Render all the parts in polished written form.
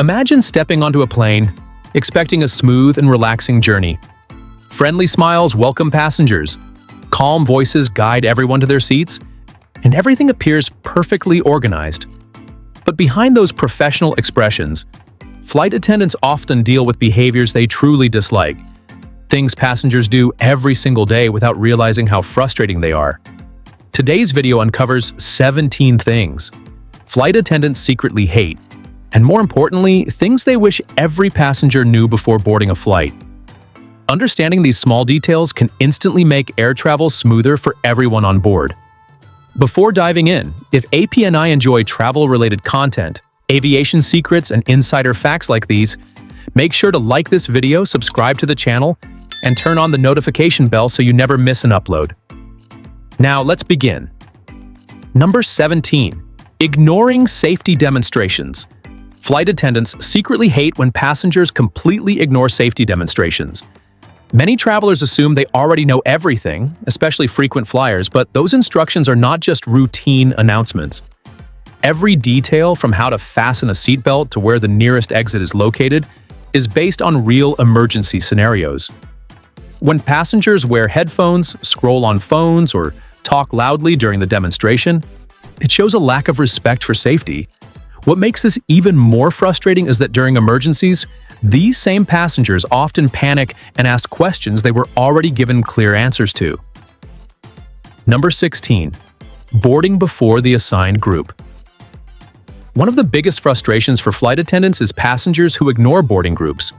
Imagine stepping onto a plane, expecting a smooth and relaxing journey. Friendly smiles welcome passengers, calm voices guide everyone to their seats, and everything appears perfectly organized. But behind those professional expressions, flight attendants often deal with behaviors they truly dislike, things passengers do every single day without realizing how frustrating they are. Today's video uncovers 17 things flight attendants secretly hate, and more importantly, things they wish every passenger knew before boarding a flight. Understanding these small details can instantly make air travel smoother for everyone on board. Before diving in, if AP and I enjoy travel-related content, aviation secrets, and insider facts like these, make sure to like this video, subscribe to the channel, and turn on the notification bell so you never miss an upload. Now, let's begin. Number 17. Ignoring safety demonstrations. Flight attendants secretly hate when passengers completely ignore safety demonstrations. Many travelers assume they already know everything, especially frequent flyers, but those instructions are not just routine announcements. Every detail, from how to fasten a seatbelt to where the nearest exit is located, is based on real emergency scenarios. When passengers wear headphones, scroll on phones, or talk loudly during the demonstration, it shows a lack of respect for safety. What makes this even more frustrating is that during emergencies, these same passengers often panic and ask questions they were already given clear answers to. Number 16. Boarding before the assigned group. One of the biggest frustrations for flight attendants is passengers who ignore boarding groups.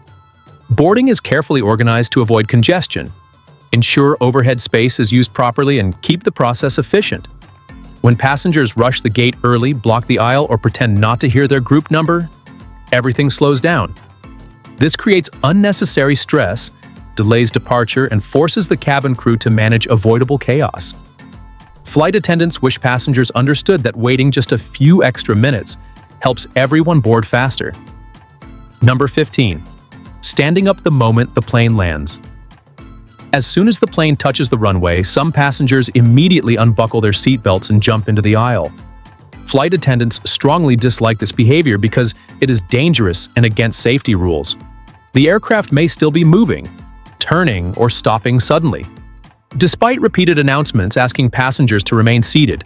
Boarding is carefully organized to avoid congestion, ensure overhead space is used properly, and keep the process efficient. When passengers rush the gate early, block the aisle, or pretend not to hear their group number, everything slows down. This creates unnecessary stress, delays departure, and forces the cabin crew to manage avoidable chaos. Flight attendants wish passengers understood that waiting just a few extra minutes helps everyone board faster. Number 15. Standing up the moment the plane lands. As soon as the plane touches the runway, some passengers immediately unbuckle their seatbelts and jump into the aisle. Flight attendants strongly dislike this behavior because it is dangerous and against safety rules. The aircraft may still be moving, turning, or stopping suddenly. Despite repeated announcements asking passengers to remain seated,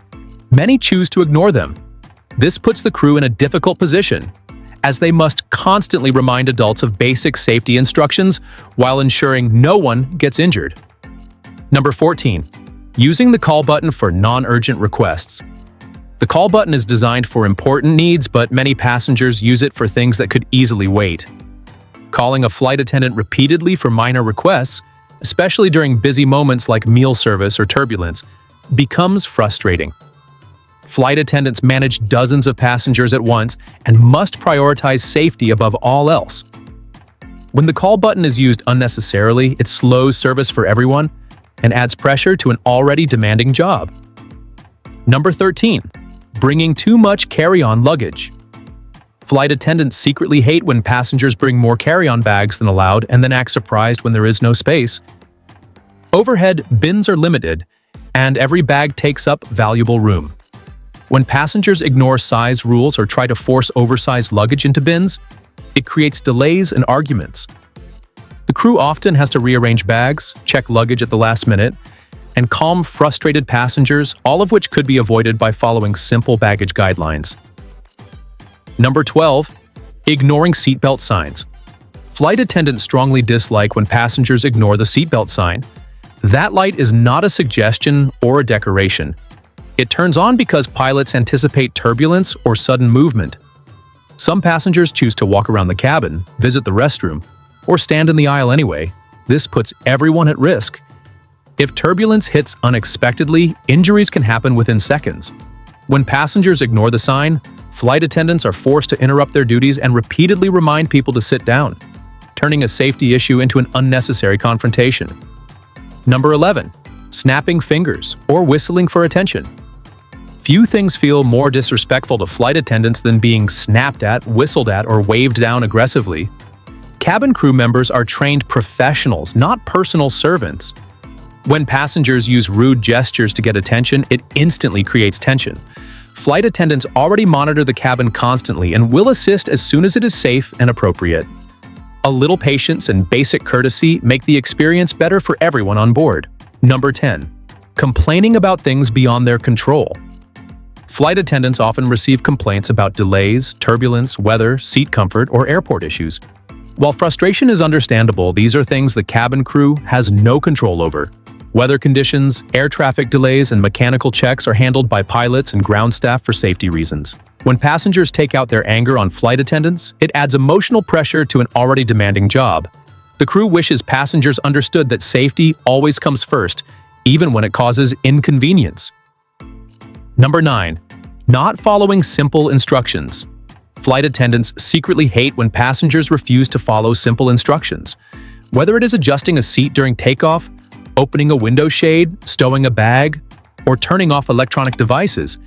many choose to ignore them. This puts the crew in a difficult position, as they must constantly remind adults of basic safety instructions while ensuring no one gets injured. Number 14. Using the call button for non-urgent requests. The call button is designed for important needs, but many passengers use it for things that could easily wait. Calling a flight attendant repeatedly for minor requests, especially during busy moments like meal service or turbulence, becomes frustrating. Flight attendants manage dozens of passengers at once and must prioritize safety above all else. When the call button is used unnecessarily, it slows service for everyone and adds pressure to an already demanding job. Number 13. Bringing too much carry-on luggage. Flight attendants secretly hate when passengers bring more carry-on bags than allowed and then act surprised when there is no space. Overhead bins are limited, and every bag takes up valuable room. When passengers ignore size rules or try to force oversized luggage into bins, it creates delays and arguments. The crew often has to rearrange bags, check luggage at the last minute, and calm frustrated passengers, all of which could be avoided by following simple baggage guidelines. Number 12. Ignoring seatbelt signs. Flight attendants strongly dislike when passengers ignore the seatbelt sign. That light is not a suggestion or a decoration. It turns on because pilots anticipate turbulence or sudden movement. Some passengers choose to walk around the cabin, visit the restroom, or stand in the aisle anyway. This puts everyone at risk. If turbulence hits unexpectedly, injuries can happen within seconds. When passengers ignore the sign, flight attendants are forced to interrupt their duties and repeatedly remind people to sit down, turning a safety issue into an unnecessary confrontation. Number 11. Snapping fingers or whistling for attention. Few things feel more disrespectful to flight attendants than being snapped at, whistled at, or waved down aggressively. Cabin crew members are trained professionals, not personal servants. When passengers use rude gestures to get attention, it instantly creates tension. Flight attendants already monitor the cabin constantly and will assist as soon as it is safe and appropriate. A little patience and basic courtesy make the experience better for everyone on board. Number 10. Complaining about things beyond their control. Flight attendants often receive complaints about delays, turbulence, weather, seat comfort, or airport issues. While frustration is understandable, these are things the cabin crew has no control over. Weather conditions, air traffic delays, and mechanical checks are handled by pilots and ground staff for safety reasons. When passengers take out their anger on flight attendants, it adds emotional pressure to an already demanding job. The crew wishes passengers understood that safety always comes first, even when it causes inconvenience. Number 9. Not following simple instructions. Flight attendants secretly hate when passengers refuse to follow simple instructions. Whether it is adjusting a seat during takeoff, opening a window shade, stowing a bag, or turning off electronic devices,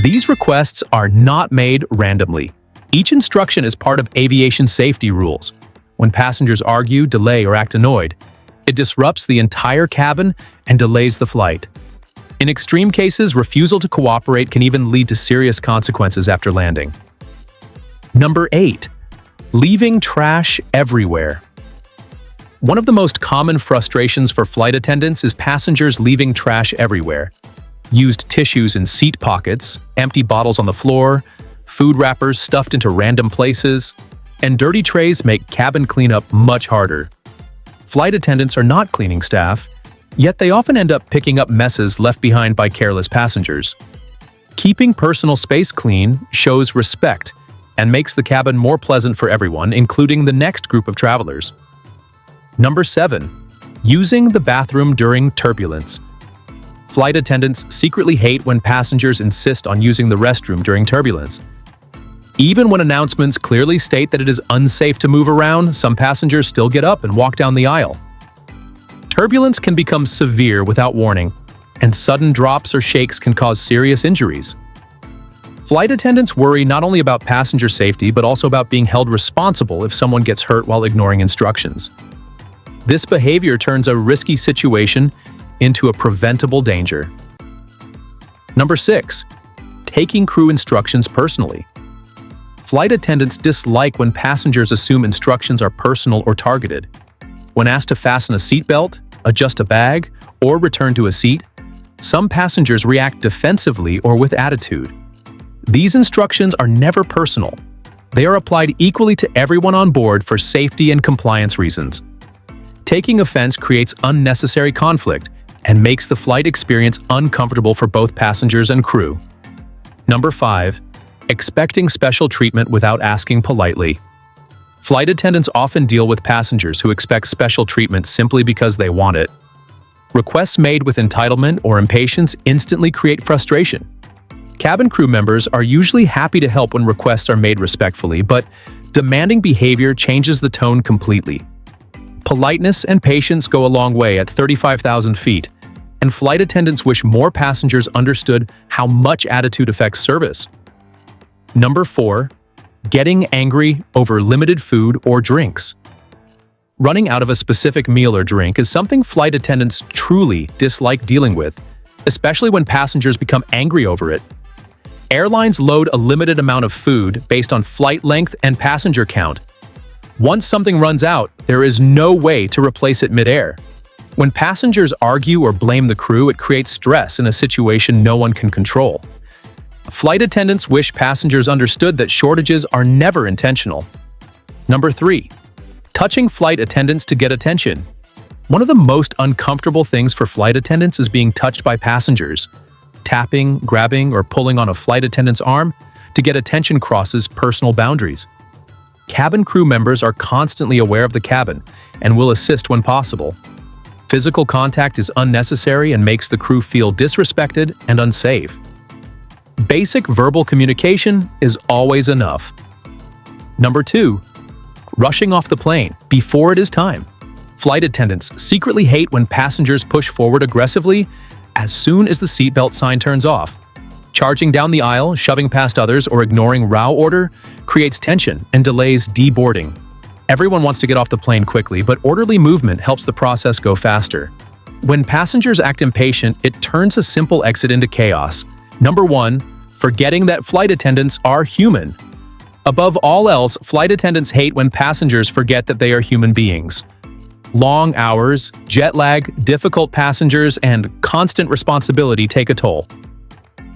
these requests are not made randomly. Each instruction is part of aviation safety rules. When passengers argue, delay, or act annoyed, it disrupts the entire cabin and delays the flight. In extreme cases, refusal to cooperate can even lead to serious consequences after landing. Number 8. Leaving trash everywhere. One of the most common frustrations for flight attendants is passengers leaving trash everywhere. Used tissues in seat pockets, empty bottles on the floor, food wrappers stuffed into random places, and dirty trays make cabin cleanup much harder. Flight attendants are not cleaning staff, yet they often end up picking up messes left behind by careless passengers. Keeping personal space clean shows respect and makes the cabin more pleasant for everyone, including the next group of travelers. Number 7. Using the bathroom during turbulence. Flight attendants secretly hate when passengers insist on using the restroom during turbulence. Even when announcements clearly state that it is unsafe to move around, some passengers still get up and walk down the aisle. Turbulence can become severe without warning, and sudden drops or shakes can cause serious injuries. Flight attendants worry not only about passenger safety but also about being held responsible if someone gets hurt while ignoring instructions. This behavior turns a risky situation into a preventable danger. Number 6. Taking crew instructions personally. Flight attendants dislike when passengers assume instructions are personal or targeted. When asked to fasten a seatbelt, adjust a bag, or return to a seat, some passengers react defensively or with attitude. These instructions are never personal. They are applied equally to everyone on board for safety and compliance reasons. Taking offense creates unnecessary conflict and makes the flight experience uncomfortable for both passengers and crew. Number 5. Expecting special treatment without asking politely. Flight attendants often deal with passengers who expect special treatment simply because they want it. Requests made with entitlement or impatience instantly create frustration. Cabin crew members are usually happy to help when requests are made respectfully, but demanding behavior changes the tone completely. Politeness and patience go a long way at 35,000 feet, and flight attendants wish more passengers understood how much attitude affects service. Number 4. Getting angry over limited food or drinks. Running out of a specific meal or drink is something flight attendants truly dislike dealing with, especially when passengers become angry over it. Airlines load a limited amount of food based on flight length and passenger count. Once something runs out, there is no way to replace it mid-air. When passengers argue or blame the crew, it creates stress in a situation no one can control. Flight attendants wish passengers understood that shortages are never intentional. Number 3. Touching flight attendants to get attention. One of the most uncomfortable things for flight attendants is being touched by passengers. Tapping, grabbing, or pulling on a flight attendant's arm to get attention crosses personal boundaries. Cabin crew members are constantly aware of the cabin and will assist when possible. Physical contact is unnecessary and makes the crew feel disrespected and unsafe. Basic verbal communication is always enough. Number 2. Rushing off the plane before it is time. Flight attendants secretly hate when passengers push forward aggressively as soon as the seatbelt sign turns off. Charging down the aisle, shoving past others, or ignoring ROW order creates tension and delays deboarding. Everyone wants to get off the plane quickly, but orderly movement helps the process go faster. When passengers act impatient, it turns a simple exit into chaos. Number 1. forgetting that flight attendants are human. Above all else, flight attendants hate when passengers forget that they are human beings. Long hours, jet lag, difficult passengers, and constant responsibility take a toll.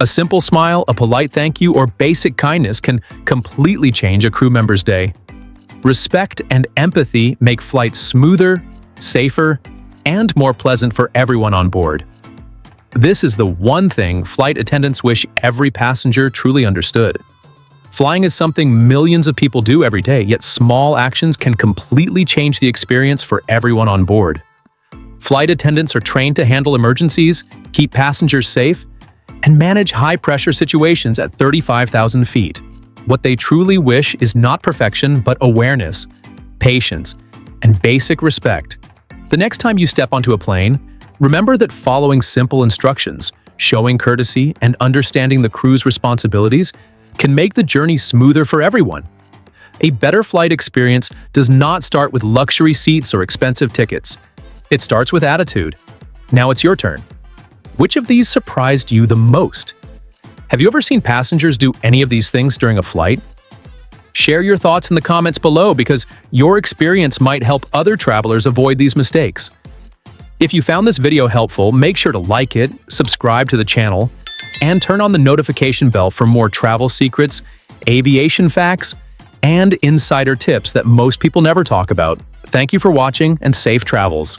A simple smile, a polite thank you, or basic kindness can completely change a crew member's day. Respect and empathy make flights smoother, safer, and more pleasant for everyone on board. This is the one thing flight attendants wish every passenger truly understood. Flying is something millions of people do every day, yet small actions can completely change the experience for everyone on board. Flight attendants are trained to handle emergencies, keep passengers safe, and manage high-pressure situations at 35,000 feet. What they truly wish is not perfection, but awareness, patience, and basic respect. The next time you step onto a plane, remember that following simple instructions, showing courtesy, and understanding the crew's responsibilities can make the journey smoother for everyone. A better flight experience does not start with luxury seats or expensive tickets. It starts with attitude. Now it's your turn. Which of these surprised you the most? Have you ever seen passengers do any of these things during a flight? Share your thoughts in the comments below because your experience might help other travelers avoid these mistakes. If you found this video helpful, make sure to like it, subscribe to the channel, and turn on the notification bell for more travel secrets, aviation facts, and insider tips that most people never talk about. Thank you for watching and safe travels.